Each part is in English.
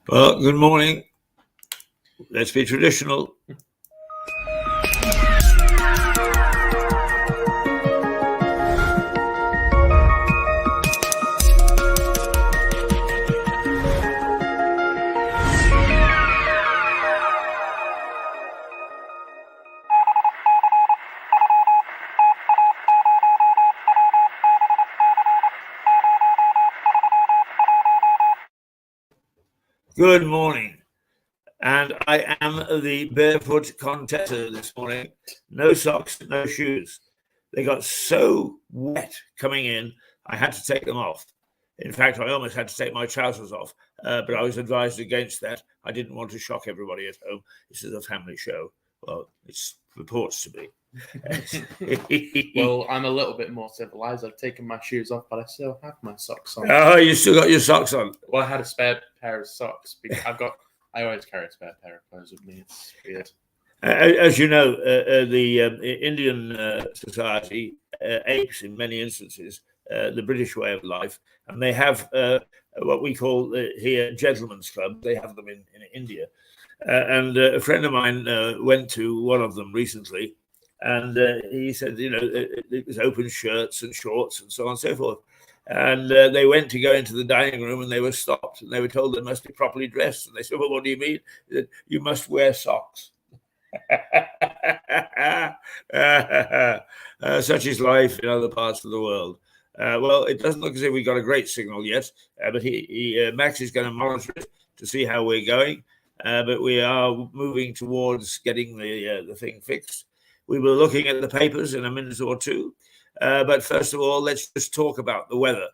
Well, good morning. Let's be traditional. Good morning. And I am the barefoot contessa this morning. No socks, no shoes. They got so wet coming in, I had to take them off. In fact, I almost had to take my trousers off, but I was advised against that. I didn't want to shock everybody at home. This is a family show. Well, it purports to be. Well, I'm a little bit more civilized. I've taken my shoes off, but I still have my socks on. Oh, you still got your socks on? Well, I had a spare pair of socks because I always carry a spare pair of clothes with me. It's weird. As you know, the Indian society apes in many instances the British way of life, and they have what we call here gentlemen's clubs. They have them in India, and a friend of mine went to one of them recently, and he said, it was open shirts and shorts and so on and so forth. And they went to go into the dining room, and they were stopped, and they were told they must be properly dressed. And they said, "Well, what do you mean?" That you must wear socks. Such is life in other parts of the world. Well, it doesn't look as if we got a great signal yet, but Max is going to monitor it to see how we're going. But we are moving towards getting the thing fixed. We were looking at the papers in a minute or two. But first of all, let's just talk about the weather,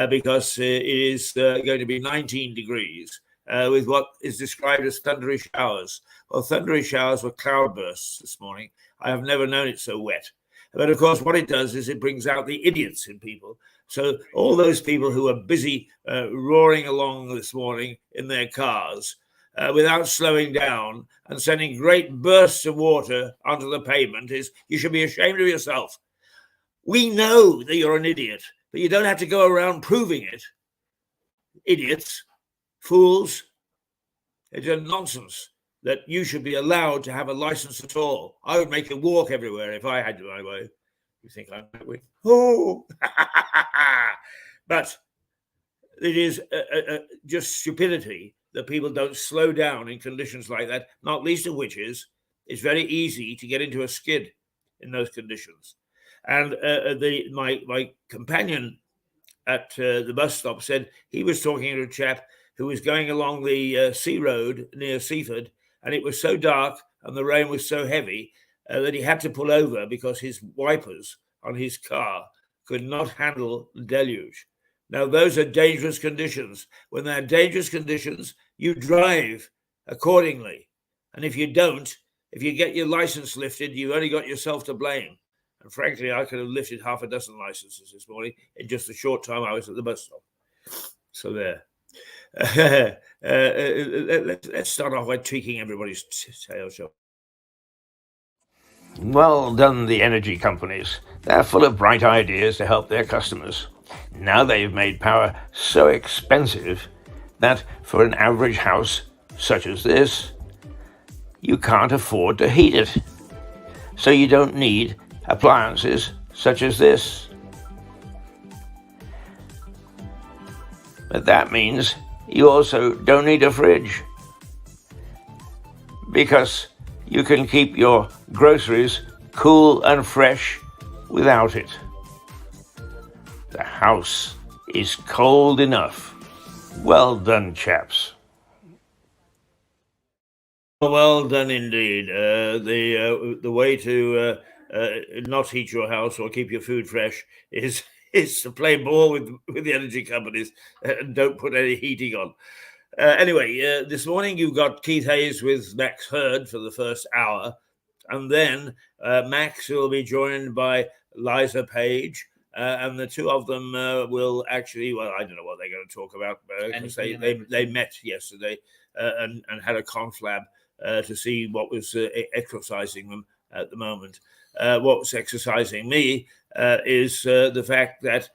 because it is going to be 19 degrees. With what is described as thundery showers. Well, thundery showers were cloudbursts this morning. I have never known it so wet. But of course, what it does is it brings out the idiots in people. So all those people who are busy roaring along this morning in their cars without slowing down and sending great bursts of water onto the pavement, you should be ashamed of yourself. We know that you're an idiot, but you don't have to go around proving it. Idiots. Fools, it's a nonsense that you should be allowed to have a license at all. I would make you walk everywhere if I had my way. You think I'm that way? Oh, but it is just stupidity that people don't slow down in conditions like that, not least of which is it's very easy to get into a skid in those conditions. And my companion at the bus stop said he was talking to a chap who was going along the sea road near Seaford, and it was so dark and the rain was so heavy that he had to pull over because his wipers on his car could not handle the deluge. Now, those are dangerous conditions. When they're dangerous conditions, you drive accordingly. And if you don't, if you get your license lifted, you've only got yourself to blame. And frankly, I could have lifted half a dozen licenses this morning in just the short time I was at the bus stop. So there. Let's start off by tweaking everybody's tail, shall we? Well done, the energy companies. They're full of bright ideas to help their customers. Now they've made power so expensive that for an average house such as this, you can't afford to heat it. So you don't need appliances such as this. But that means you also don't need a fridge, because you can keep your groceries cool and fresh without it. The house is cold enough. Well done, chaps. Well done indeed. The way to not heat your house or keep your food fresh is to play ball with the energy companies and don't put any heating on. Anyway, this morning you got Keith Hayes with Max Hurd for the first hour, and then Max will be joined by Liza Page, and the two of them will actually, well, I don't know what they're going to talk about, because they met yesterday and had a conflab to see what was exercising them at the moment. What's exercising me is the fact that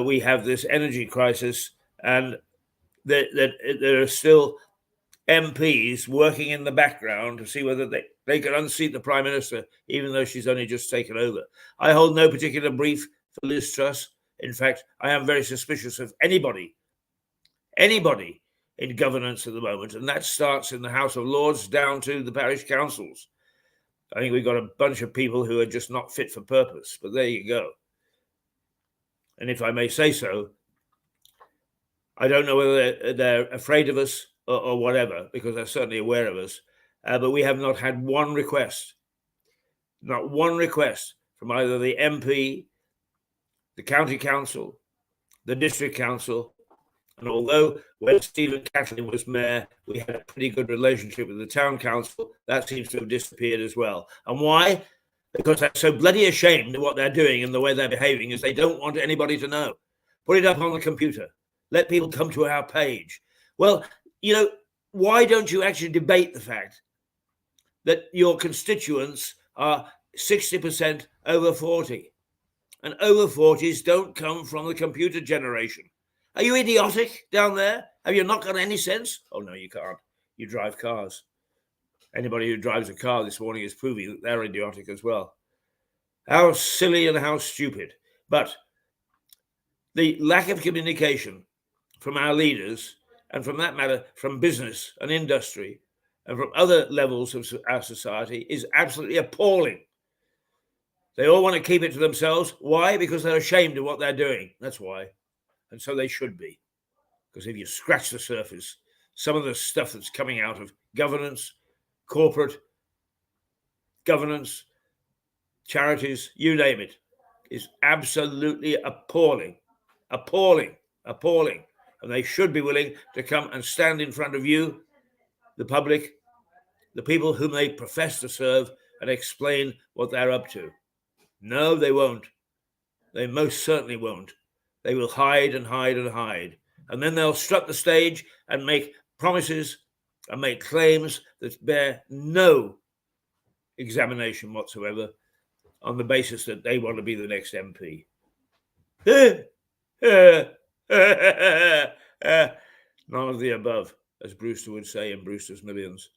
we have this energy crisis, and that there are still MPs working in the background to see whether they can unseat the Prime Minister, even though she's only just taken over. I hold no particular brief for Liz Truss. In fact, I am very suspicious of anybody in governance at the moment, and that starts in the House of Lords down to the parish councils. I think we've got a bunch of people who are just not fit for purpose, but there you go. And if I may say so, I don't know whether they're afraid of us or whatever, because they're certainly aware of us, but we have not had one request from either the MP, the county council, the district council. And although when Stephen Catlin was mayor, we had a pretty good relationship with the town council, that seems to have disappeared as well. And why? Because they're so bloody ashamed of what they're doing and the way they're behaving, is they don't want anybody to know. Put it up on the computer. Let people come to our page. Well, why don't you actually debate the fact that your constituents are 60% over 40? And over 40s don't come from the computer generation. Are you idiotic down there? Have you not got any sense? Oh, no, you can't. You drive cars. Anybody who drives a car this morning is proving that they're idiotic as well. How silly and how stupid. But the lack of communication from our leaders, and from that matter, from business and industry, and from other levels of our society, is absolutely appalling. They all want to keep it to themselves. Why? Because they're ashamed of what they're doing. That's why. And so they should be. Because if you scratch the surface, some of the stuff that's coming out of governance, corporate governance, charities, you name it, is absolutely appalling. Appalling. Appalling. And they should be willing to come and stand in front of you, the public, the people whom they profess to serve, and explain what they're up to. No, they won't. They most certainly won't. They will hide and hide and hide. And then they'll strut the stage and make promises and make claims that bear no examination whatsoever, on the basis that they want to be the next MP. None of the above, as Brewster would say in Brewster's Millions.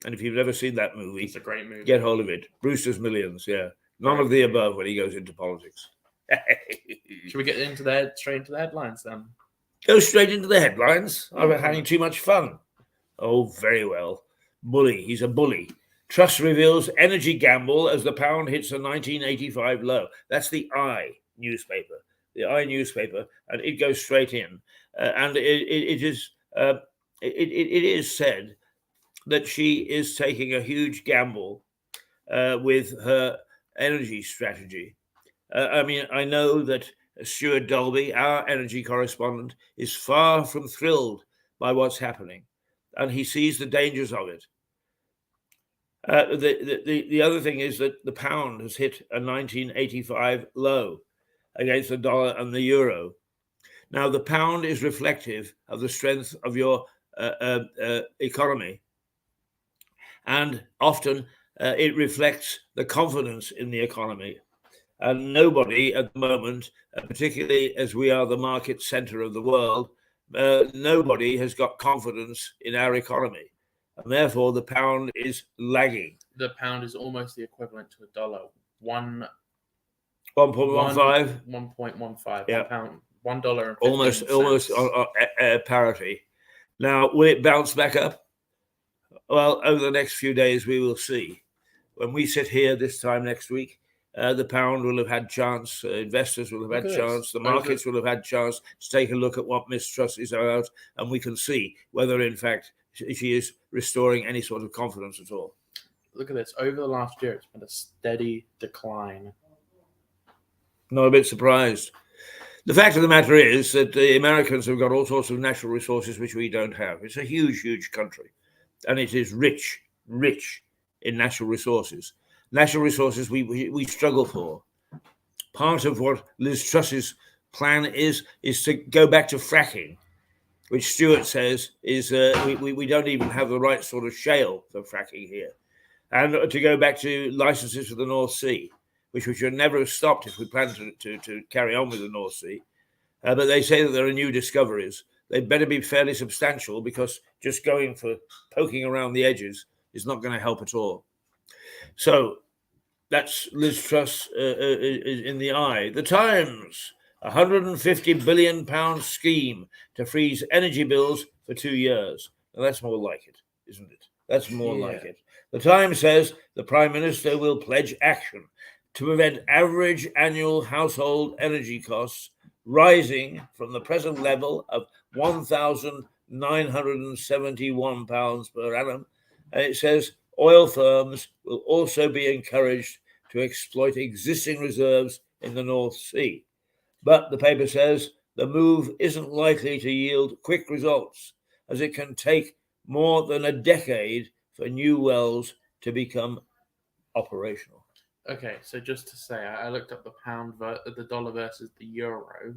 And if you've never seen that movie, it's a great movie. Get hold of it. Brewster's Millions, yeah. None of the above when he goes into politics. Should we get straight into the headlines then? Go straight into the headlines. I'm having too much fun. Oh, very well. Bully. He's a bully. Truss reveals energy gamble as the pound hits a 1985 low. That's the I newspaper. The I newspaper, and it goes straight in. And it is said that she is taking a huge gamble with her energy strategy. I know that Stuart Dolby, our energy correspondent, is far from thrilled by what's happening, and he sees the dangers of it. The other thing is that the pound has hit a 1985 low against the dollar and the euro. Now, the pound is reflective of the strength of your economy, and often it reflects the confidence in the economy. And nobody at the moment, particularly as we are the market center of the world, nobody has got confidence in our economy. And therefore, the pound is lagging. The pound is almost the equivalent to a dollar. 1.15. 1.15. Yeah. Pound. $1. Almost parity. Now, will it bounce back up? Well, over the next few days, we will see. When we sit here this time next week, the pound will have had chance, investors will have had chance, the markets will have had chance to take a look at what Miss Truss is about, and we can see whether, in fact, she is restoring any sort of confidence at all. Look at this. Over the last year, it's been a steady decline. Not a bit surprised. The fact of the matter is that the Americans have got all sorts of natural resources which we don't have. It's a huge, huge country, and it is rich in natural resources. Natural resources we struggle for. Part of what Liz Truss's plan is to go back to fracking, which Stuart says is we don't even have the right sort of shale for fracking here, and to go back to licenses for the North Sea, which we should never have stopped if we planned to carry on with the North Sea. But they say that there are new discoveries they better be fairly substantial, because just going for poking around the edges is not going to help at all. So that's Liz Truss in the eye. The Times, £150 billion scheme to freeze energy bills for 2 years. Now, that's more like it, isn't it? That's more like it. The Times says the Prime Minister will pledge action to prevent average annual household energy costs rising from the present level of £1,971 per annum. And it says oil firms will also be encouraged to exploit existing reserves in the North Sea. But the paper says the move isn't likely to yield quick results, as it can take more than a decade for new wells to become operational. Okay, so just to say, I looked up the dollar versus the euro,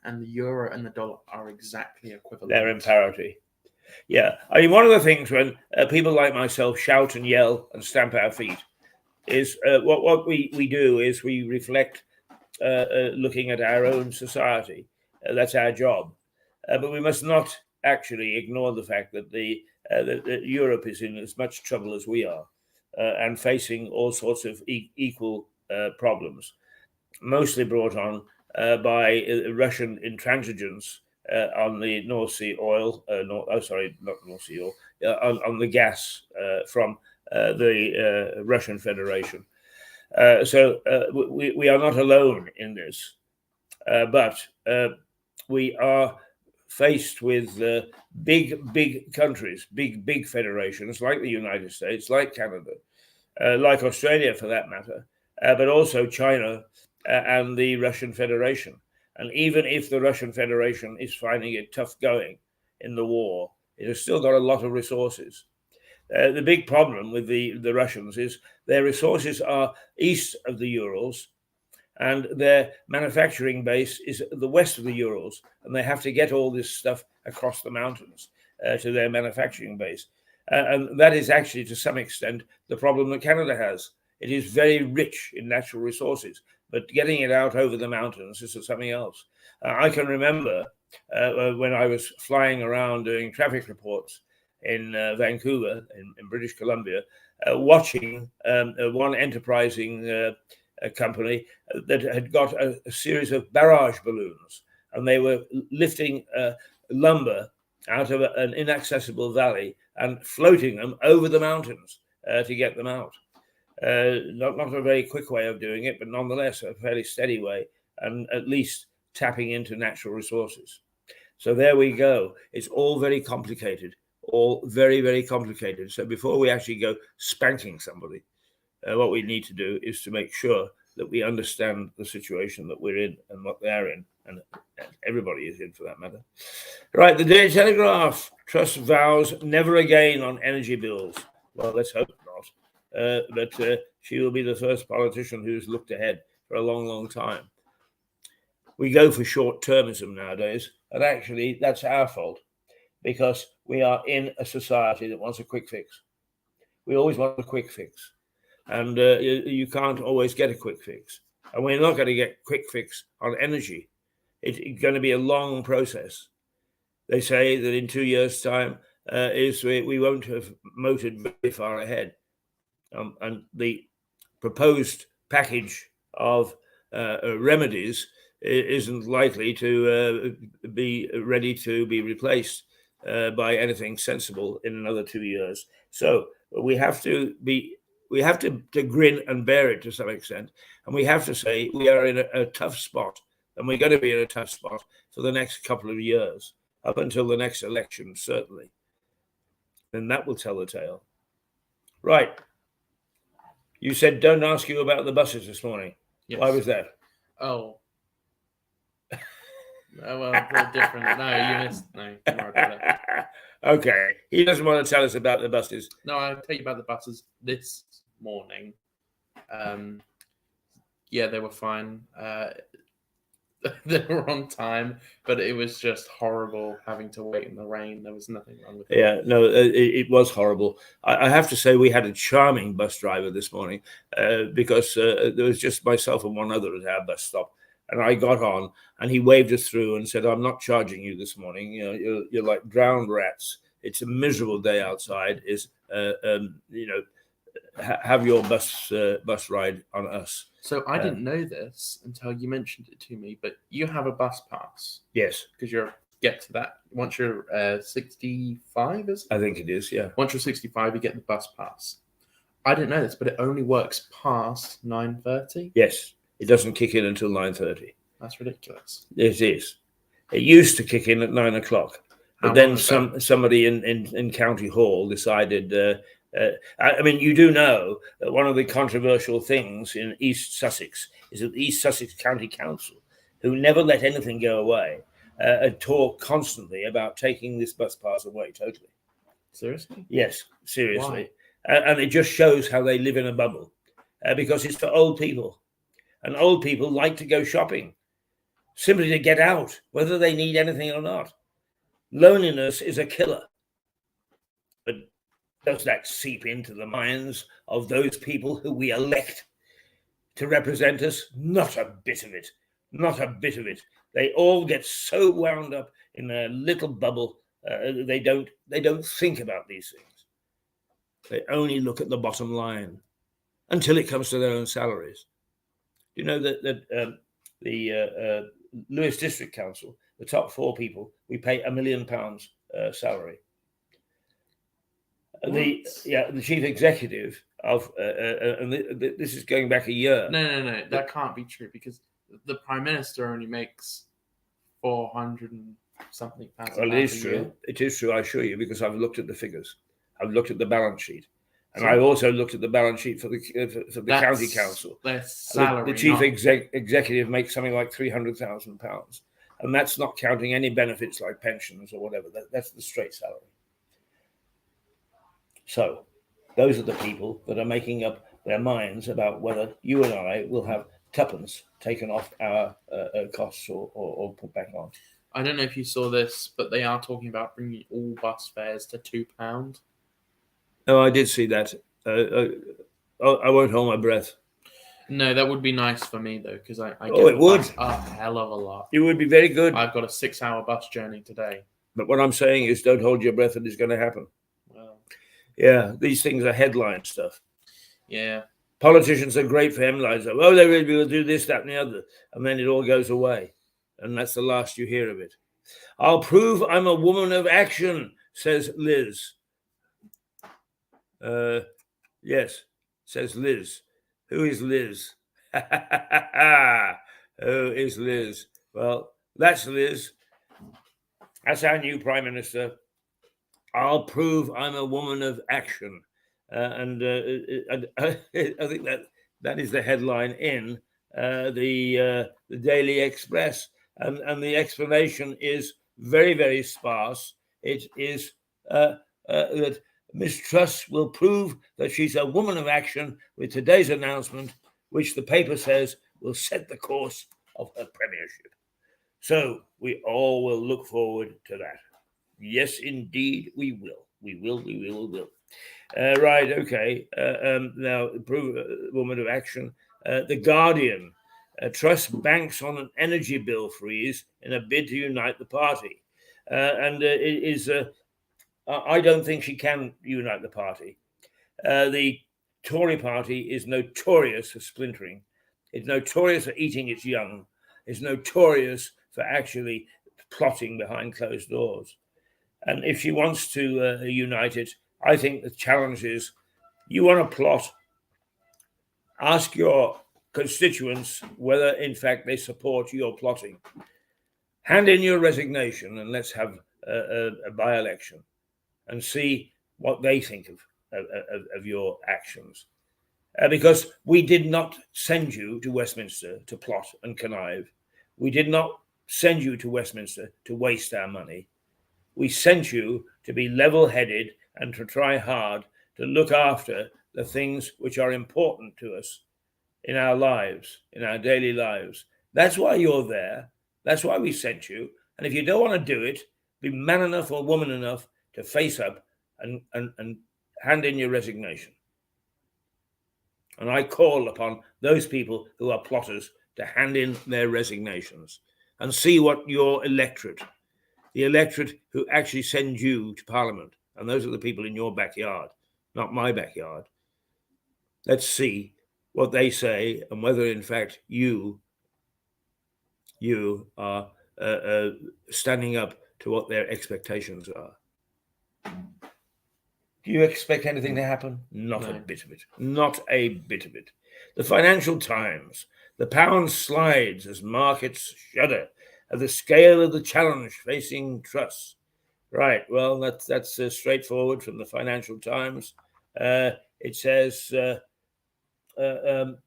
and the euro and the dollar are exactly equivalent. They're in parity. Yeah, I mean, one of the things when people like myself shout and yell and stamp our feet is what we do is we reflect looking at our own society. That's our job. But we must not actually ignore the fact that that Europe is in as much trouble as we are, and facing all sorts of equal problems, mostly brought on by Russian intransigence on the North Sea oil. Not North Sea oil. On the gas from the Russian Federation. So we are not alone in this, but we are faced with big countries, big federations like the United States, like Canada, like Australia for that matter, but also China and the Russian Federation. And even if the Russian Federation is finding it tough going in the war, it has still got a lot of resources. The big problem with the Russians is their resources are east of the Urals, and their manufacturing base is the west of the Urals, and they have to get all this stuff across the mountains to their manufacturing base. And that is actually, to some extent, the problem that Canada has. It is very rich in natural resources, but getting it out over the mountains is something else. I can remember when I was flying around doing traffic reports in Vancouver, in British Columbia, watching one enterprising company that had got a series of barrage balloons, and they were lifting lumber out of an inaccessible valley and floating them over the mountains to get them out. Not a very quick way of doing it, but nonetheless a fairly steady way, and at least tapping into natural resources. So there we go. It's all very complicated, all very, very complicated. So before we actually go spanking somebody, what we need to do is to make sure that we understand the situation that we're in and what they're in, and everybody is in for that matter. Right, the Daily Telegraph. Truss vows never again on energy bills. Well, let's hope not. But she will be the first politician who's looked ahead for a long, long time. We go for short-termism nowadays, and actually that's our fault, because we are in a society that wants a quick fix. We always want a quick fix, and you can't always get a quick fix. And we're not going to get a quick fix on energy. It's going to be a long process. They say that in 2 years' time we won't have motored very far ahead. And the proposed package of remedies isn't likely to be ready to be replaced by anything sensible in another 2 years. So we have to grin and bear it to some extent, and we have to say we are in a tough spot, and we're going to be in a tough spot for the next couple of years, up until the next election, certainly. And that will tell the tale. Right. You said don't ask you about the buses this morning. Yes. Why was that? Oh. Well, they're different. No, you missed. No, don't worry about that. Okay. He doesn't want to tell us about the buses. No, I'll tell you about the buses this morning. Yeah, they were fine. They were on time, but it was just horrible having to wait in the rain. There was nothing wrong with it. Yeah, no, it was horrible. I have to say we had a charming bus driver this morning because there was just myself and one other at our bus stop. And I got on, and he waved us through and said, "I'm not charging you this morning. You know, you're like drowned rats. It's a miserable day outside. Have your bus ride on us." So I didn't know this until you mentioned it to me, but you have a bus pass Yes, because you're get to that once you're 65, is it? I think it is. Yeah. Once you're 65, you get the bus pass. I didn't know this, but it only works past 9:30. Yes, it doesn't kick in until 9:30. That's ridiculous. It is. It used to kick in at 9 o'clock, but How then long ago? somebody in County Hall decided. I mean, you do know that one of the controversial things in East Sussex is that the East Sussex County Council, who never let anything go away, talk constantly about taking this bus pass away totally. Seriously? Yes, seriously. And it just shows how they live in a bubble, because it's for old people. And old people like to go shopping, simply to get out, whether they need anything or not. Loneliness is a killer. But does that seep into the minds of those people who we elect to represent us? Not a bit of it. Not a bit of it. They all get so wound up in their little bubble. They don't think about these things. They only look at the bottom line until it comes to their own salaries. You know that the Lewis District Council, the top 4 people, we pay £1 million salary. The chief executive of, and this is going back a year. No, that can't be true because the Prime Minister only makes 400 and something thousand. Well, it is true. Year. It is true, I assure you, because I've looked at the figures. I've looked at the balance sheet. And I've also looked at the balance sheet for the county council. Their salary. The chief executive makes something like £300,000, and that's not counting any benefits like pensions or whatever. That's the straight salary. So, those are the people that are making up their minds about whether you and I will have tuppence taken off our costs or put back on. I don't know if you saw this, but they are talking about bringing all bus fares to £2. Oh, I did see that. I won't hold my breath. No, that would be nice for me though, because I get it would a hell of a lot. It would be very good. I've got a 6-hour bus journey today. But what I'm saying is, don't hold your breath that it's going to happen. Well, yeah, these things are headline stuff. Yeah, politicians are great for headlines. Oh, they will do this, that, and the other, and then it all goes away, and that's the last you hear of it. I'll prove I'm a woman of action, says Liz. Yes, says Liz. Who is Liz? Who is Liz? Well, that's Liz. That's our new Prime Minister. I'll prove I'm a woman of action. And I think that is the headline in the Daily Express. And the explanation is very, very sparse. It is that Miss Truss will prove that she's a woman of action with today's announcement, which the paper says will set the course of her premiership. So we all will look forward to that. Yes, indeed, we will. We will. Right, okay. Now, prove woman of action. The Guardian. Truss banks on an energy bill freeze in a bid to unite the party. It is... I don't think she can unite the party. The Tory party is notorious for splintering. It's notorious for eating its young. It's notorious for actually plotting behind closed doors. And if she wants to unite it, I think the challenge is, you want to plot, ask your constituents whether, in fact, they support your plotting. Hand in your resignation and let's have a by-election and see what they think of your actions. Because we did not send you to Westminster to plot and connive. We did not send you to Westminster to waste our money. We sent you to be level-headed and to try hard to look after the things which are important to us in our lives, in our daily lives. That's why you're there. That's why we sent you. And if you don't want to do it, be man enough or woman enough to face up and hand in your resignation. And I call upon those people who are plotters to hand in their resignations and see what your electorate, the electorate who actually send you to Parliament, and those are the people in your backyard, not my backyard. Let's see what they say and whether, in fact, you are standing up to what their expectations are. Do you expect anything to happen? Not a bit of it. Not a bit of it. The Financial Times. The pound slides as markets shudder at the scale of the challenge facing trusts. Right. Well, that's straightforward from the Financial Times. It says that the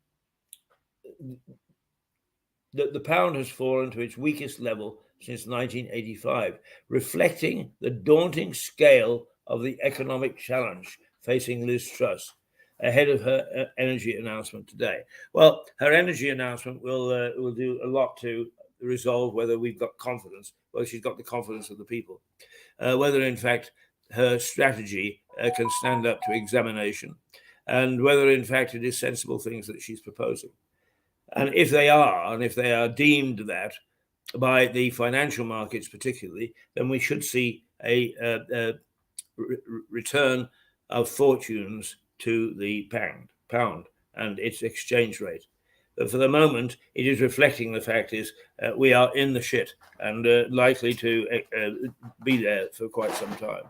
pound has fallen to its weakest level since 1985, reflecting the daunting scale of the economic challenge facing Liz Truss ahead of her energy announcement today. Well, her energy announcement will do a lot to resolve whether we've got confidence. Well, she's got the confidence of the people. Whether, in fact, her strategy can stand up to examination, and whether, in fact, it is sensible things that she's proposing. And if they are deemed that by the financial markets particularly, then we should see a return of fortunes to the pound and its exchange rate. But for the moment, it is reflecting the fact is we are in the shit and likely to be there for quite some time.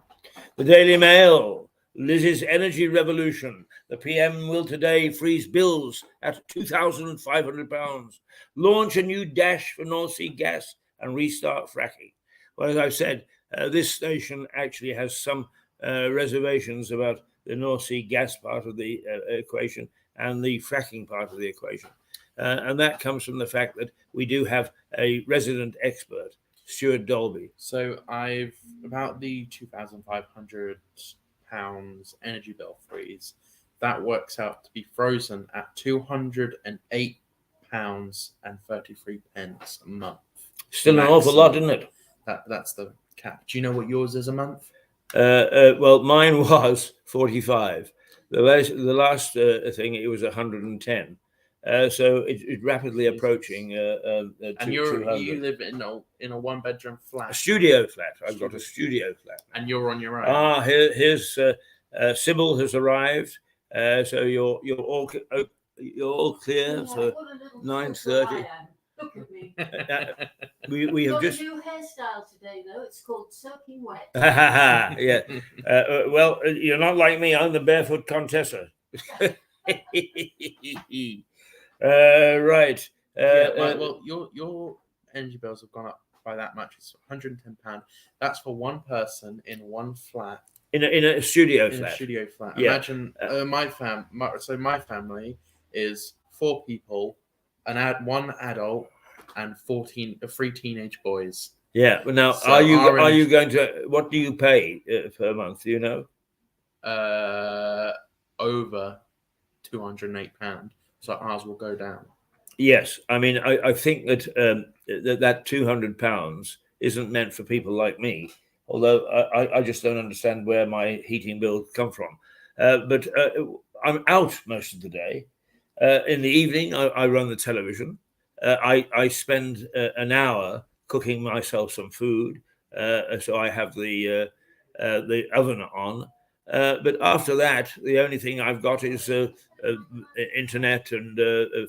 The Daily Mail. Liz's energy revolution. The PM will today freeze bills at £2,500, launch a new dash for North Sea gas and restart fracking. Well, as I've said, this station actually has some reservations about the North Sea gas part of the equation and the fracking part of the equation. And that comes from the fact that we do have a resident expert, Stuart Dolby. So about the £2,500 energy bill freeze, that works out to be frozen at £208.33 a month. Still an awful lot, isn't it? That's the cap. Do you know what yours is a month? Well, mine was 45. The last thing, it was 110. So it's rapidly approaching. And you live in a one-bedroom flat. A studio flat. I've got a studio flat. And you're on your own. Here's Sybil has arrived. So you're all clear for 9:30. Look at me. We have just a new hairstyle today, though. It's called soaking wet. Yeah. Well, you're not like me. I'm the barefoot Contessa. Right. Well, your energy bills have gone up by that much. It's £110. That's for one person in one flat. In a studio flat. In a studio flat. Yeah. Imagine my family is 4 people, one adult, and 3 teenage boys. Yeah. Well, now, so are you going to? What do you pay per month? Do you know? Over £208. So ours will go down. Yes, I mean, I think that that £200 isn't meant for people like me. Although I just don't understand where my heating bill come from. But I'm out most of the day. In the evening, I run the television. I spend an hour cooking myself some food, so I have the oven on. But after that, the only thing I've got is internet and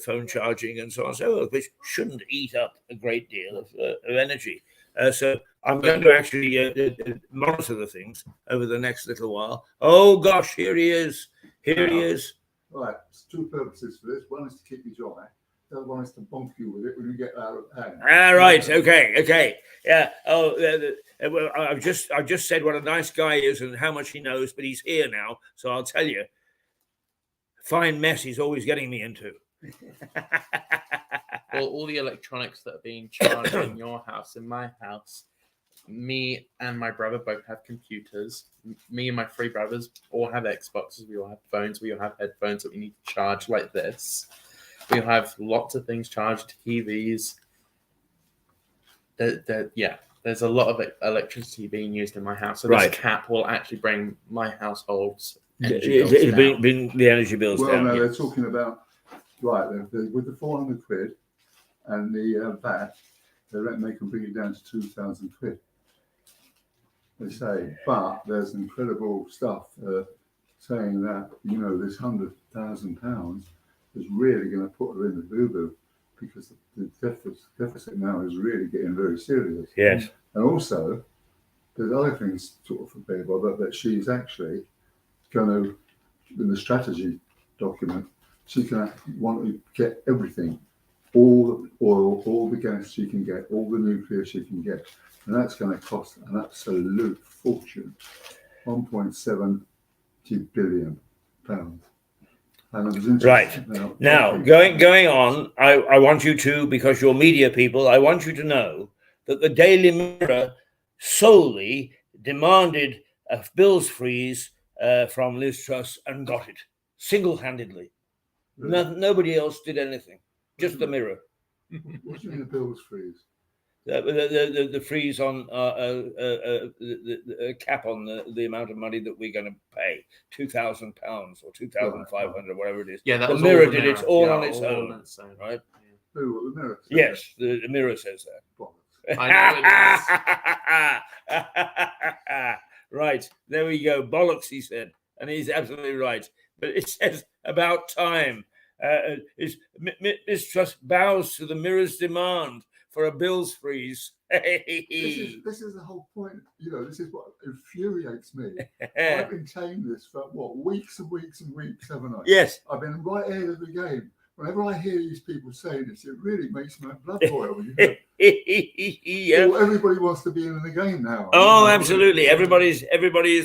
phone charging and so on, which shouldn't eat up a great deal of energy. So I'm going to actually monitor the things over the next little while. Oh gosh, here he is. Here he is. Right, there's 2 purposes for this. One is to keep you dry. The other one is to bump you with it when you get out of hand. Right. Okay. Yeah. Oh, well, I've just said what a nice guy is and how much he knows, but he's here now, so I'll tell you. Fine mess he's always getting me into. Well, all the electronics that are being charged in your house, in my house, me and my brother both have computers. Me and my 3 brothers all have Xboxes. We all have phones. We all have headphones that we need to charge like this. We have lots of things charged, TVs. There's a lot of electricity being used in my house. So this cap will actually bring my household's energy bills down. Bring the energy bills down. Well, no, they're talking about, with the 400 quid, and the VAT, they reckon they can bring it down to 2,000 quid. They say, but there's incredible stuff saying that, you know, this £100,000 is really going to put her in the boo-boo, because the deficit now is really getting very serious. Yes. And also, there's other things sort of for Bob that she's actually going to, in the strategy document, she's going to want to get everything, all the oil, all the gas she can get, all the nuclear she can get. And that's going to cost an absolute fortune, £1.70 billion. And Right. Now, going on, I want you to, because you're media people, I want you to know that the Daily Mirror solely demanded a bills freeze from Liz Truss and got it single-handedly. Really? Nobody else did anything, just the Mirror. What do you mean a bills freeze? The freeze on the cap on the amount of money that we're going to pay, £2,000 or 2,500, whatever it is. Yeah, that the was Mirror all did it all on its own, right? Oh, what the Mirror says? Yes, the Mirror says that. Bollocks. I know it is. Right, there we go. Bollocks, he said, and he's absolutely right. But it says about time. Miss Truss bows to the Mirror's demand for a bills freeze. This is the whole point. You know, this is what infuriates me. I've been saying this for weeks and weeks and weeks, haven't I? Yes. I've been right ahead of the game. Whenever I hear these people saying this, it really makes my blood boil. You know? Yeah. Well, everybody wants to be in the game now. Oh, you know? absolutely. Everybody is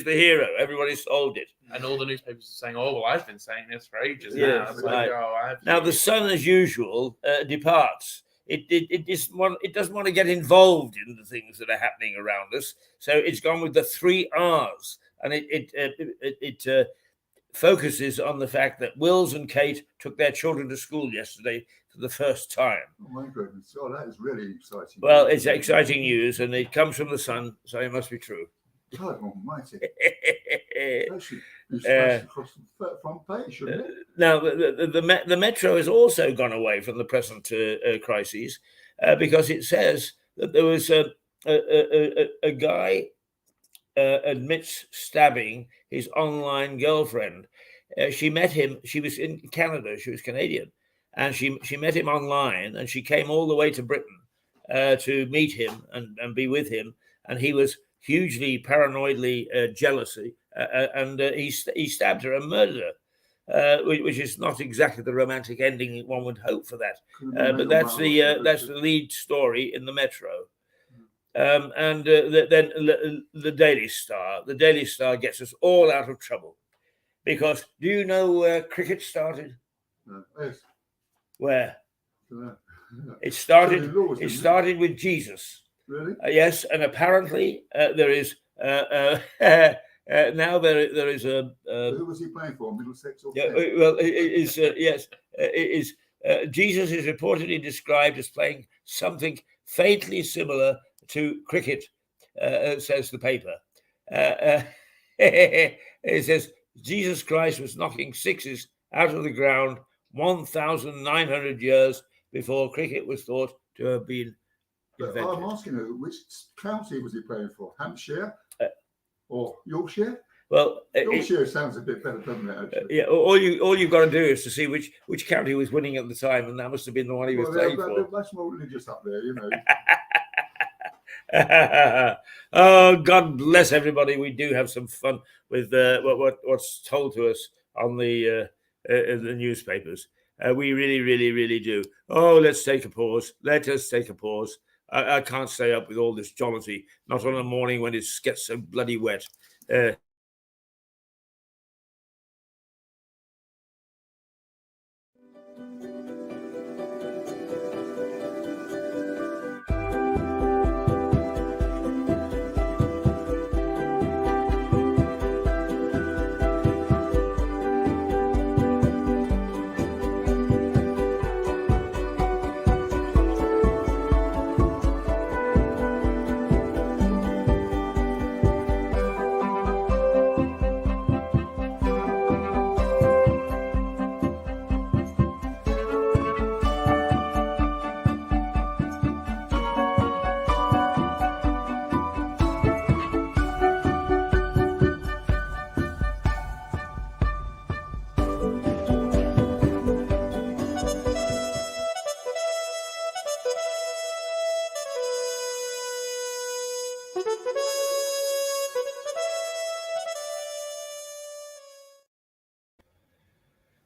the hero. Everybody solved it. And all the newspapers are saying, "Oh, well, I've been saying this for ages Yeah, now." It's right. like, oh, I have Now the Sun, as usual, departs. It doesn't want to get involved in the things that are happening around us. So it's gone with the 3 R's, and it focuses on the fact that Wills and Kate took their children to school yesterday for the first time. Oh my goodness! Oh, that is really exciting. Well, it's exciting news, and it comes from the Sun, so it must be true. God almighty! That should be splashed across the front page, shouldn't it? Now, the Metro has also gone away from the present crises because it says that there was a guy admits stabbing his online girlfriend. She met him. She was in Canada. She was Canadian, and she met him online, and she came all the way to Britain to meet him and be with him. And he was hugely paranoidly jealousy, and he stabbed her and murdered her, which is not exactly the romantic ending one would hope for that. But that's the lead story in the Metro. Then the Daily Star. The Daily Star gets us all out of trouble because do you know where cricket started? No. Yes. Where? No. It started. It started with Jesus. Really? Yes, and apparently there is now there is a. Who was he playing for? Middlesex or? Well, it is yes. It is. Jesus is reportedly described as playing something faintly similar to cricket, says the paper. It says Jesus Christ was knocking sixes out of the ground 1,900 years before cricket was thought to have been invented. I'm asking you, which county was he playing for? Hampshire or Yorkshire? Well, Yorkshire sounds a bit better, doesn't it? Actually? Yeah. All you've got to do is to see which county was winning at the time, and that must have been the one he was playing for. They're much more religious up there, you know. Oh, God bless everybody. We do have some fun with what's told to us on the newspapers. We really do. Oh, let's take a pause. Let us take a pause. I can't stay up with all this jollity, not on a morning when it gets so bloody wet.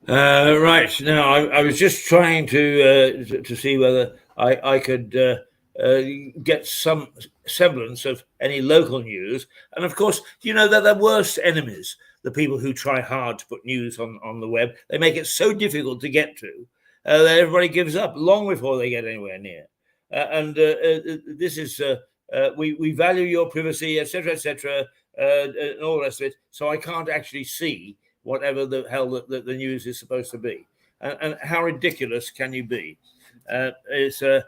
Right now, I was just trying to see whether I could get some semblance of any local news, and of course, you know they're the worst enemies. The people who try hard to put news on the web, they make it so difficult to get to that everybody gives up long before they get anywhere near. This is we value your privacy, etc., etc., and all the rest of it. So I can't actually see whatever the hell the news is supposed to be. And how ridiculous can you be? They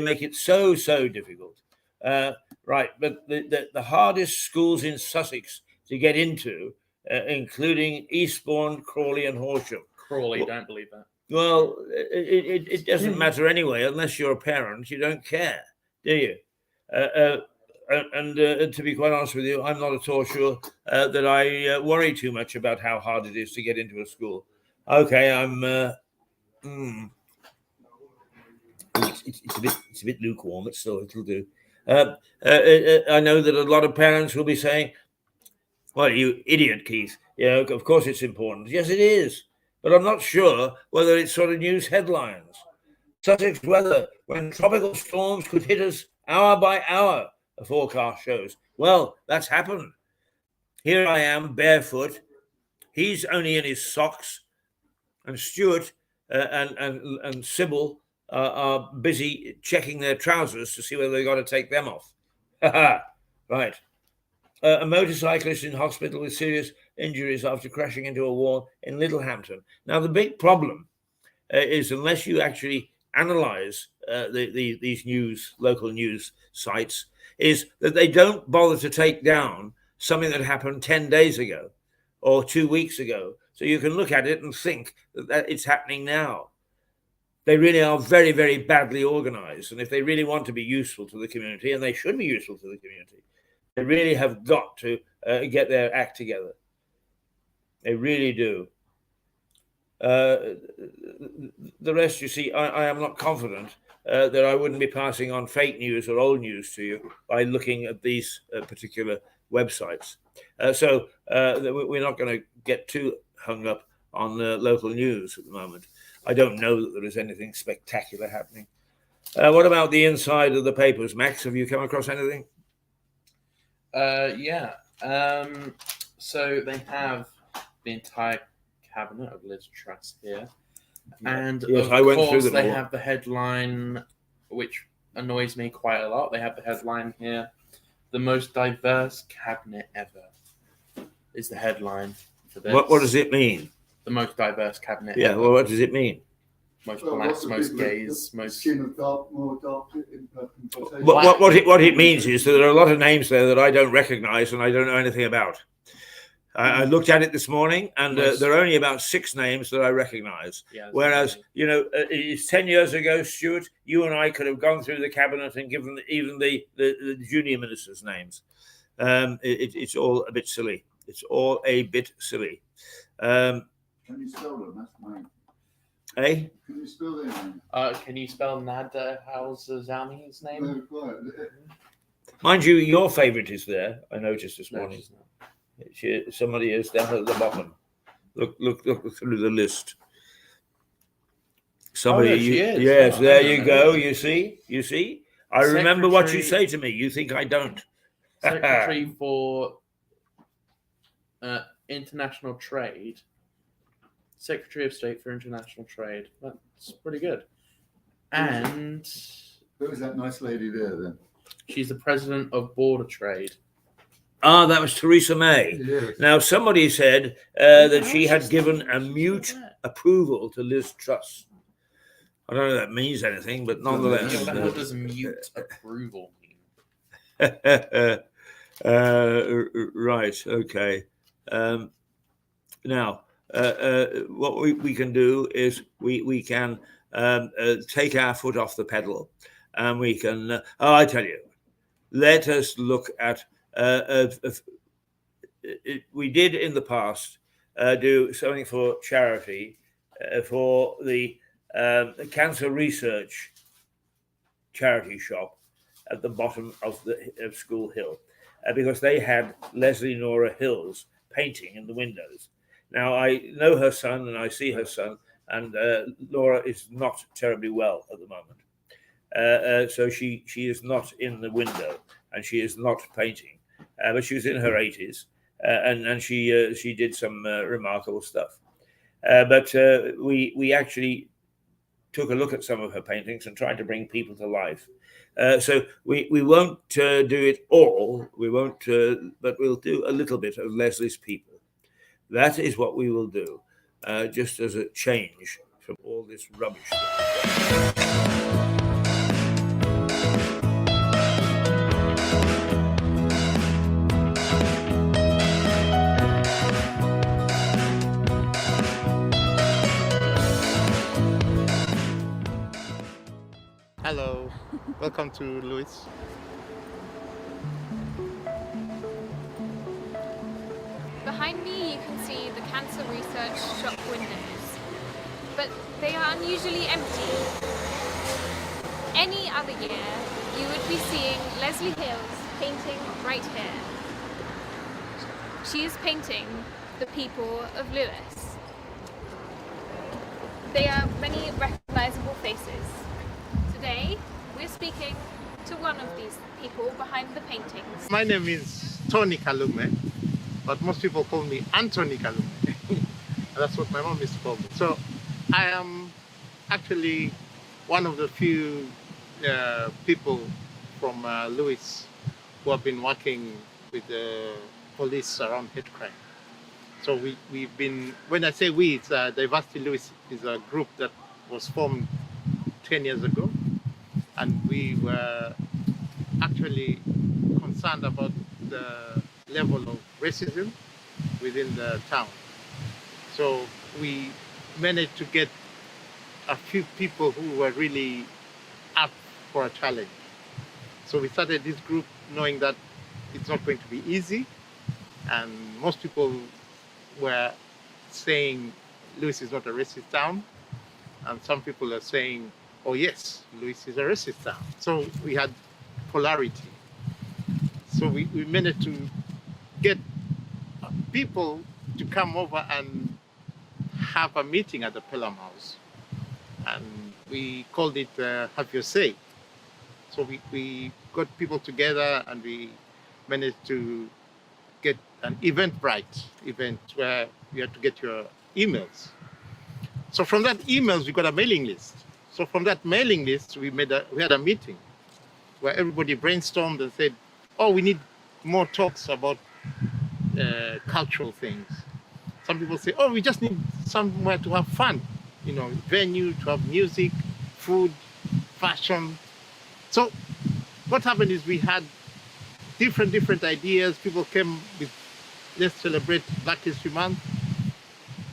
make it so difficult. Right, but the hardest schools in Sussex to get into, including Eastbourne, Crawley, and Horsham. Crawley, don't believe that. Well, it doesn't matter anyway, unless you're a parent. You don't care, do you? And to be quite honest with you, I'm not at all sure that I worry too much about how hard it is to get into a school. Okay, it's a bit lukewarm, but still it'll do. I know that a lot of parents will be saying, "Well, you idiot, Keith. Of course it's important." Yes, it is, but I'm not sure whether it's sort of news headlines. Sussex weather, when tropical storms could hit us hour by hour, the forecast shows. Well, that's happened. Here I am, barefoot. He's only in his socks, and Stuart and Sybil are busy checking their trousers to see whether they've got to take them off. Right. A motorcyclist in hospital with serious injuries after crashing into a wall in Littlehampton. Now, the big problem is unless you actually analyze these local news sites, is that they don't bother to take down something that happened 10 days ago or 2 weeks ago. So you can look at it and think that it's happening now. They really are very, very badly organized. And if they really want to be useful to the community, and they should be useful to the community, they really have got to get their act together. They really do. The rest, you see, I am not confident that I wouldn't be passing on fake news or old news to you by looking at these particular websites. So we're not going to get too hung up on local news at the moment. I don't know that there is anything spectacular happening. What about the inside of the papers? Max, have you come across anything? Yeah. So they have the entire cabinet of Liz Truss here. And yes, of I went course through them they all. have the headline, which annoys me quite a lot. They have the headline here, "The most diverse cabinet ever," is the headline for this. What does it mean? The most diverse cabinet Yeah, ever. well, what does it mean? Most Well, blacks, lots of most people with gays, most... skin of more dark in pigmentation. What it means is that there are a lot of names there that I don't recognize and I don't know anything about. I looked at it this morning, and there are only about 6 names that I recognize. Yeah, Whereas, it's 10 years ago, Stuart, you and I could have gone through the cabinet and given even the junior ministers' names. It's all a bit silly. It's all a bit silly. Can you spell them? That's mine. Eh? Can you spell their name? Can you spell Nada Al-Zami's name? No, quite. Mind you, your favourite is there. I noticed this No, morning. she's not. Somebody is down at the bottom. Look through the list. Somebody, Oh, no, she is. Yes, Oh, there no, you no, go. no. You see. I remember what you Secretary- say to me. You think I don't. Secretary for International Trade. Secretary of State for International Trade. That's pretty good. And Who was that nice lady there then? she's the president of Border Trade. Ah, that was Theresa May. Yes. Now, somebody said that she had given a mute approval to Liz Truss. I don't know if that means anything, but nonetheless. What the hell does mute approval mean? Right. Okay. Now, what we can do is we can take our foot off the pedal, and we can. I tell you, let us look at. We did in the past do something for charity for the cancer research charity shop, at the bottom of School Hill, because they had Leslie Nora Hill's painting in the windows. Now, I know her son and I see her son, and Laura is not terribly well at the moment. So she is not in the window and she is not painting, but she was in her 80s, and she did some remarkable stuff. But we actually took a look at some of her paintings and tried to bring people to life. So we won't do it all. We won't, but we'll do a little bit of Leslie's people. That is what we will do, just as a change from all this rubbish. Hello, welcome to Lewis. Behind me you can see the cancer research shop windows, but they are unusually empty. Any other year you would be seeing Leslie Hills painting right here. She is painting the people of Lewis. They are many recognizable faces. Today we're speaking to one of these people behind the paintings. My name is Tony Kalume, but most people call me Anthony Kalume. That's what my mom used to call me. So I am actually one of the few people from Lewis who have been working with the police around hate crime. So we've been, when I say we, it's Diversity Lewis is a group that was formed 10 years ago. And we were actually concerned about the level of racism within the town. So we managed to get a few people who were really up for a challenge. So we started this group knowing that it's not going to be easy. And most people were saying Lewis is not a racist town. And some people are saying, oh yes, Lewis is a racist town. So we had polarity. So we managed to get people to come over and have a meeting at the Pelham House. And we called it Have Your Say. So we got people together and we managed to get an Eventbrite event where you had to get your emails. So from that emails, we got a mailing list. So from that mailing list, we had a meeting where everybody brainstormed and said, oh, we need more talks about cultural things. Some people say, oh, we just need somewhere to have fun, venue, to have music, food, fashion. So what happened is we had different ideas. People came with, let's celebrate Black History Month.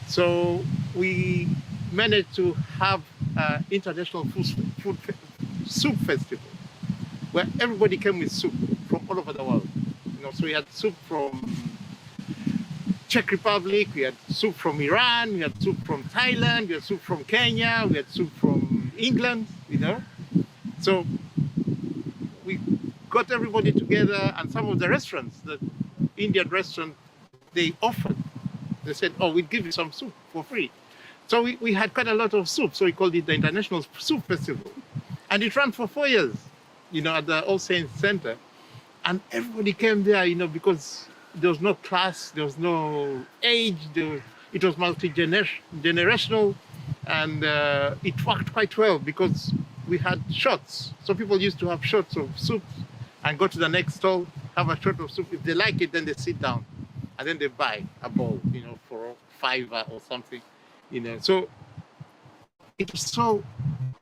So we managed to have an international soup festival where everybody came with soup from all over the world. So we had soup from Czech Republic, we had soup from Iran, we had soup from Thailand, we had soup from Kenya, we had soup from England, So we got everybody together, and some of the restaurants, the Indian restaurant, they offered. They said, oh, we'll give you some soup for free. So we had quite a lot of soup, so we called it the International Soup Festival. And it ran for 4 years, at the All Saints Center. And everybody came there, because there was no class, there was no age, it was multi-generational, and it worked quite well because we had shots. So people used to have shots of soup and go to the next stall, have a shot of soup. If they like it, then they sit down and then they buy a bowl, for $5 or something, So it was so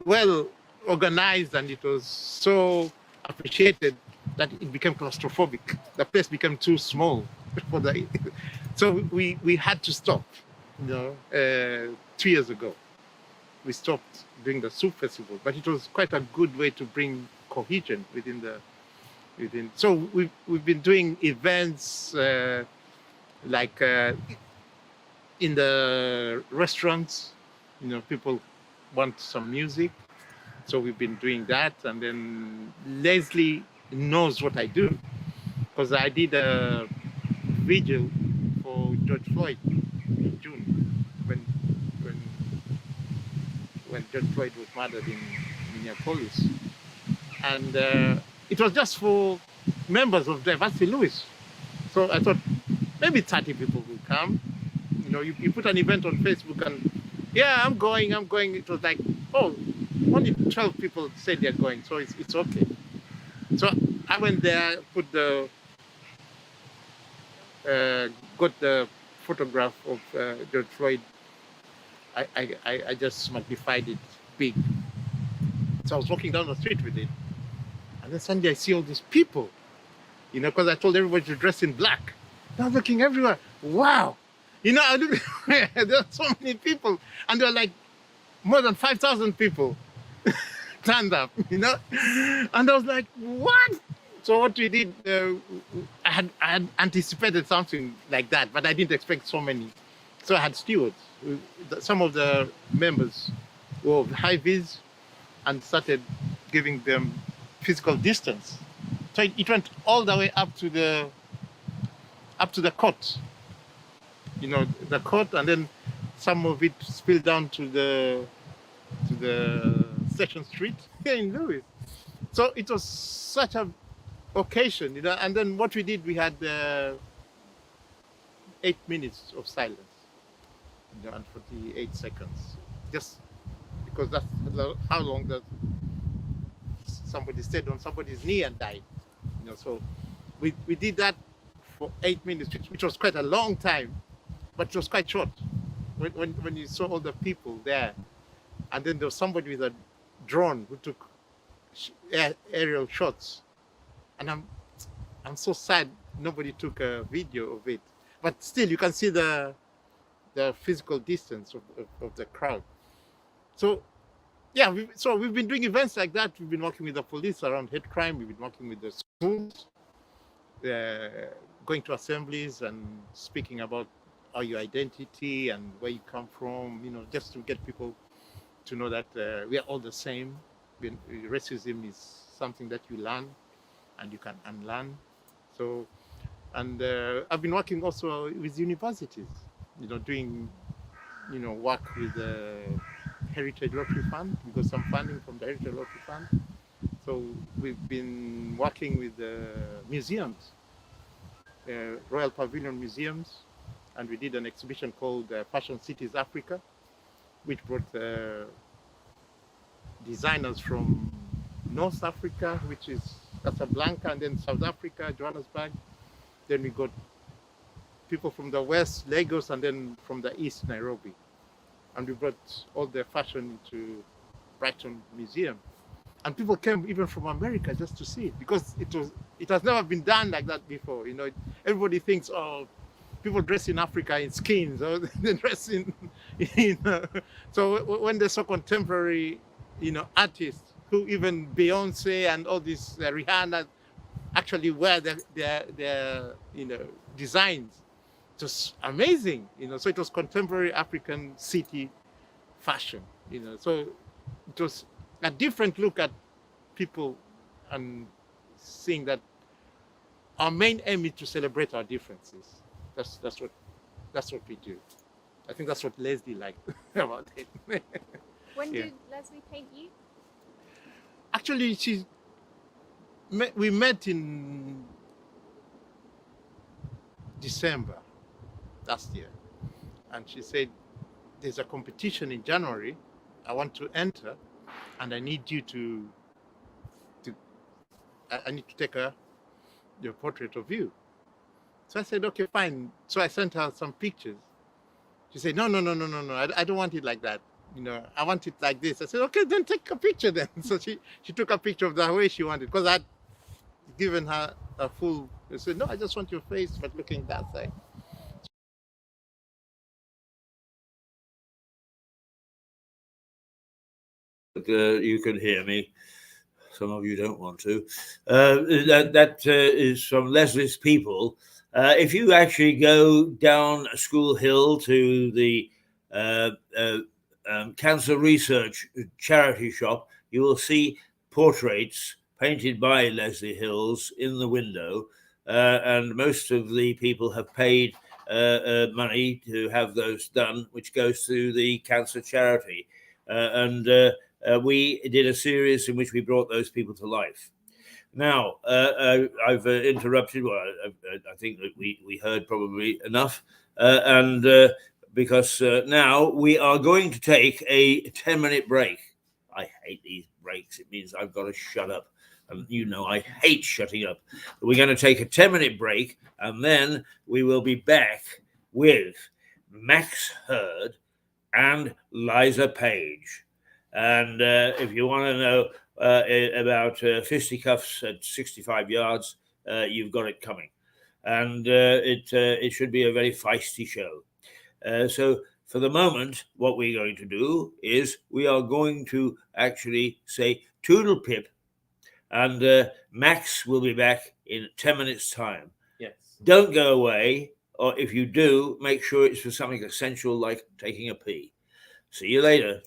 well organized and it was so appreciated that it became claustrophobic. The place became too small for so we had to stop. 2 years ago, we stopped doing the soup festival, but it was quite a good way to bring cohesion within. So we've been doing events like in the restaurants. People want some music. So we've been doing that, and then Leslie knows what I do because I did a vigil for George Floyd in June when when George Floyd was murdered in Minneapolis, and it was just for members of Diversity Lewis. So I thought maybe 30 people will come. You know, you put an event on Facebook and yeah, I'm going. It was like, oh, only 12 people said they're going, so it's okay. So I went there, put the got the photograph of George Floyd. I just magnified it big. So I was walking down the street with it, and then suddenly I see all these people, you know, because I told everybody to dress in black. I was looking everywhere. Wow, you know, I look, there are so many people, and there are like more than 5,000 people turned up, you know, and I was like, what? So what we did, I had anticipated something like that, but I didn't expect so many. So I had stewards. Some of the members were high vis and started giving them physical distance. So it went all the way up to the court, you know, the court, and then some of it spilled down to the Session Street here in Lewis. So it was such a occasion, you know. And then what we did, we had 8 minutes of silence, you know, and 48 seconds, just because that's how long that somebody stayed on somebody's knee and died, you know. So we did that for 8 minutes, which was quite a long time, but it was quite short. When you saw all the people there, and then there was somebody with a drone who took aerial shots, and I'm so sad nobody took a video of it, but still you can see the physical distance of the crowd. So yeah, we've been doing events like that. We've been working with the police around hate crime. We've been working with the schools, going to assemblies and speaking about your identity and where you come from, you know, just to get people to know that we are all the same. Racism is something that you learn and you can unlearn. So, and I've been working also with universities, you know, doing, you know, work with the Heritage Lottery Fund. We got some funding from the Heritage Lottery Fund. So we've been working with the museums, Royal Pavilion Museums, and we did an exhibition called Fashion Cities Africa, which brought designers from North Africa, which is Casablanca, and then South Africa, Johannesburg. Then we got people from the West, Lagos, and then from the East, Nairobi. And we brought all their fashion into Brighton Museum. And people came even from America just to see it, because it has never been done like that before. You know, everybody thinks, oh, people dress in Africa in skins, or they dress in, you know. So when they saw contemporary, you know, artists, who even Beyonce and all these Rihanna actually wear their you know, designs, it was amazing, you know. So it was contemporary African city fashion, you know. So it was a different look at people and seeing that our main aim is to celebrate our differences. That's what we do. I think that's what Leslie liked about it. When Yeah. did Leslie paint you? Actually, we met in December last year, and she said, there's a competition in January I want to enter, and I need you to I need to take your portrait of you. So I said, okay, fine. So I sent her some pictures. She said, no, I don't want it like that. You know, I want it like this. I said, okay, then take a picture then. So she took a picture of the way she wanted, because I'd given her a full, I said, no, I just want your face, but looking that side. You can hear me. Some of you don't want to. That is from Leslie's People. If you actually go down School Hill to the Cancer Research charity shop, you will see portraits painted by Leslie Hills in the window, and most of the people have paid money to have those done, which goes to the cancer charity. We did a series in which we brought those people to life. Now, I've interrupted. Well, I think that we heard probably enough, because now we are going to take a 10-minute break. I hate these breaks. It means I've got to shut up. And you know I hate shutting up. But we're going to take a 10-minute break, and then we will be back with Max Hurd and Liza Page. And if you want to know about fisticuffs at 65 yards, you've got it coming. And it should be a very feisty show. So for the moment, what we're going to do is we are going to actually say toodle pip, and Max will be back in 10 minutes' time. Yes. Don't go away, or if you do, make sure it's for something essential like taking a pee. See you later.